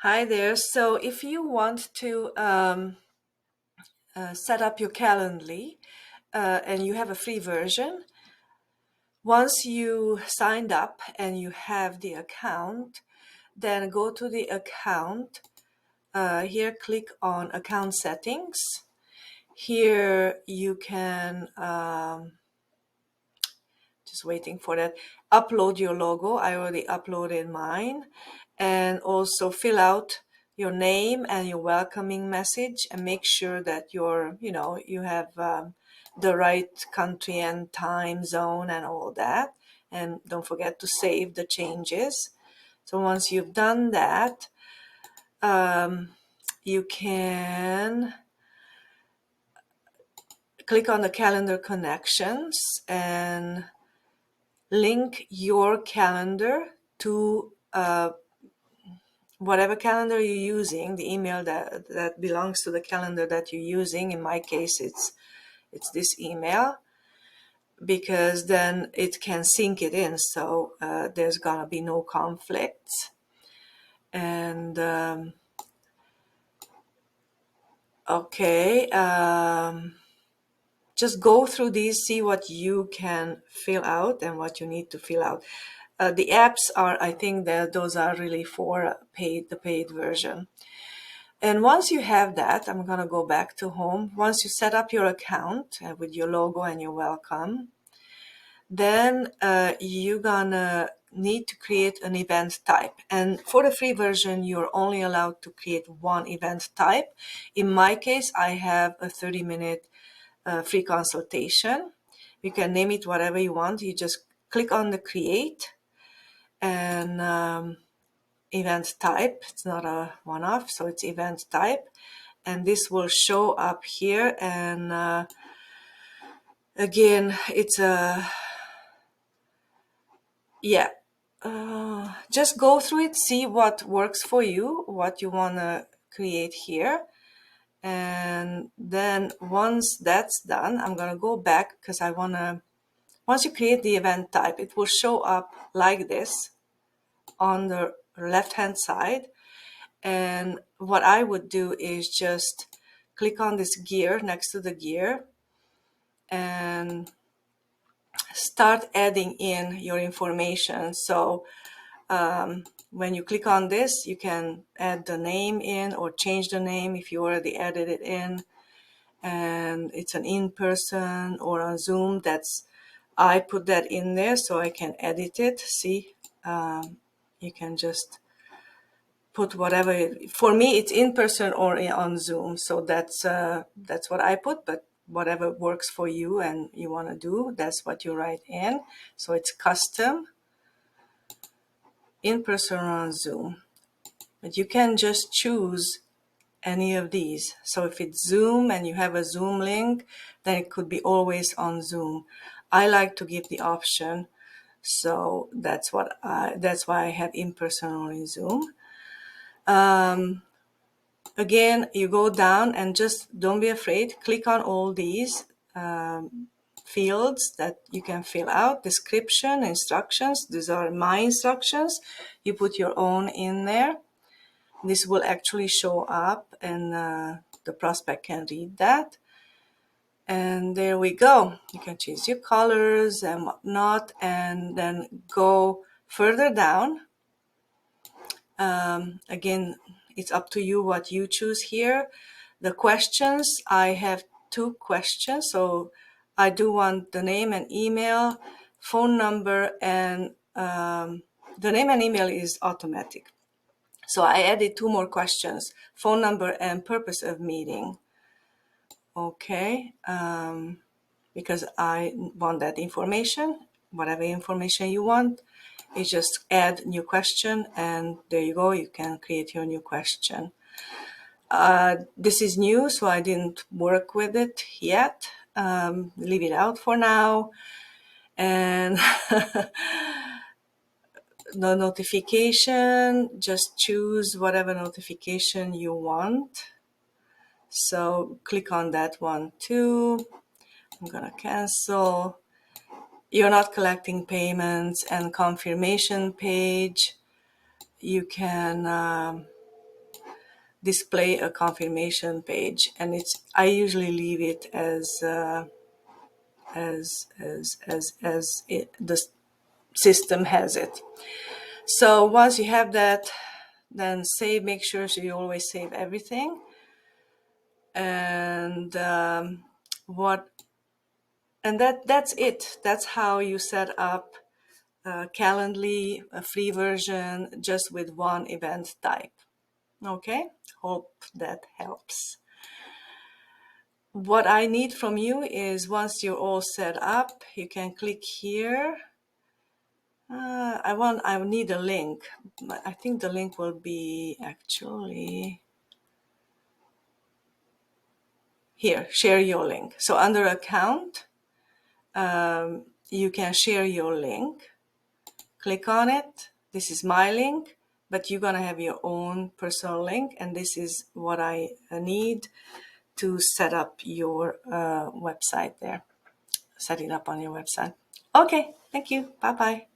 Hi there. So if you want to set up your Calendly and you have a free version, once you signed up and you have the account, then go to the account. Here, click on account settings. Here you can, just waiting for that, upload your logo. I already uploaded mine. And also fill out your name and your welcoming message and make sure that you have the right country and time zone and all that. And don't forget to save the changes. So once you've done that, you can click on the calendar connections and link your calendar to whatever calendar you're using, the email that belongs to the calendar that you're using. In my case, it's this email, because then it can sync it in, so there's gonna be no conflicts. And okay, just go through these, see what you can fill out and what you need to fill out. The apps are, I think that those are really for the paid version. And once you have that, I'm going to go back to home. Once you set up your account with your logo and your welcome, then you're going to need to create an event type. And for the free version, you're only allowed to create one event type. In my case, I have a 30-minute free consultation. You can name it whatever you want. You just click on the create and event type. It's not a one-off, so it's event type. And this will show up here. And again, it's just go through it, see what works for you, what you want to create here. And then once that's done, I'm going to go back because I want to, once you create the event type, it will show up like this on the left-hand side. And what I would do is just click on this gear next to the gear and start adding in your information. So when you click on this, you can add the name in or change the name if you already added it in. And it's an in-person or on Zoom. I put that in there so I can edit it. See, you can just put whatever. For me, it's in person or on Zoom. So that's what I put. But whatever works for you and you want to do, that's what you write in. So it's custom, in person or on Zoom. But you can just choose any of these. So if it's Zoom and you have a Zoom link, then it could be always on Zoom. I like to give the option. So that's why I have in person or in Zoom. Again, you go down and just don't be afraid. Click on all these fields that you can fill out. Description, instructions. These are my instructions. You put your own in there. This will actually show up and the prospect can read that. And there we go. You can choose your colors and whatnot, and then go further down. Again, it's up to you what you choose here. The questions, I have 2 questions. So I do want the name and email, phone number, and the name and email is automatic. So I added 2 more questions, phone number and purpose of meeting. Okay, because I want that information, whatever information you want. You just add new question and there you go, you can create your new question. This is new, so I didn't work with it yet. Leave it out for now. And the notification, just choose whatever notification you want. So click on that one too. I'm gonna cancel. You're not collecting payments and confirmation page. You can display a confirmation page, and I usually leave it as the system has it. So once you have that, then make sure so you always save everything. And that's it. That's how you set up Calendly, a free version, just with one event type. Okay, hope that helps. What I need from you is, once you're all set up, you can click here. I need a link. I think the link will be actually here, share your link. So under account, you can share your link. Click on it. This is my link, but you're gonna have your own personal link, and this is what I need to set up your website there. Set it up on your website. Okay, thank you. Bye-bye.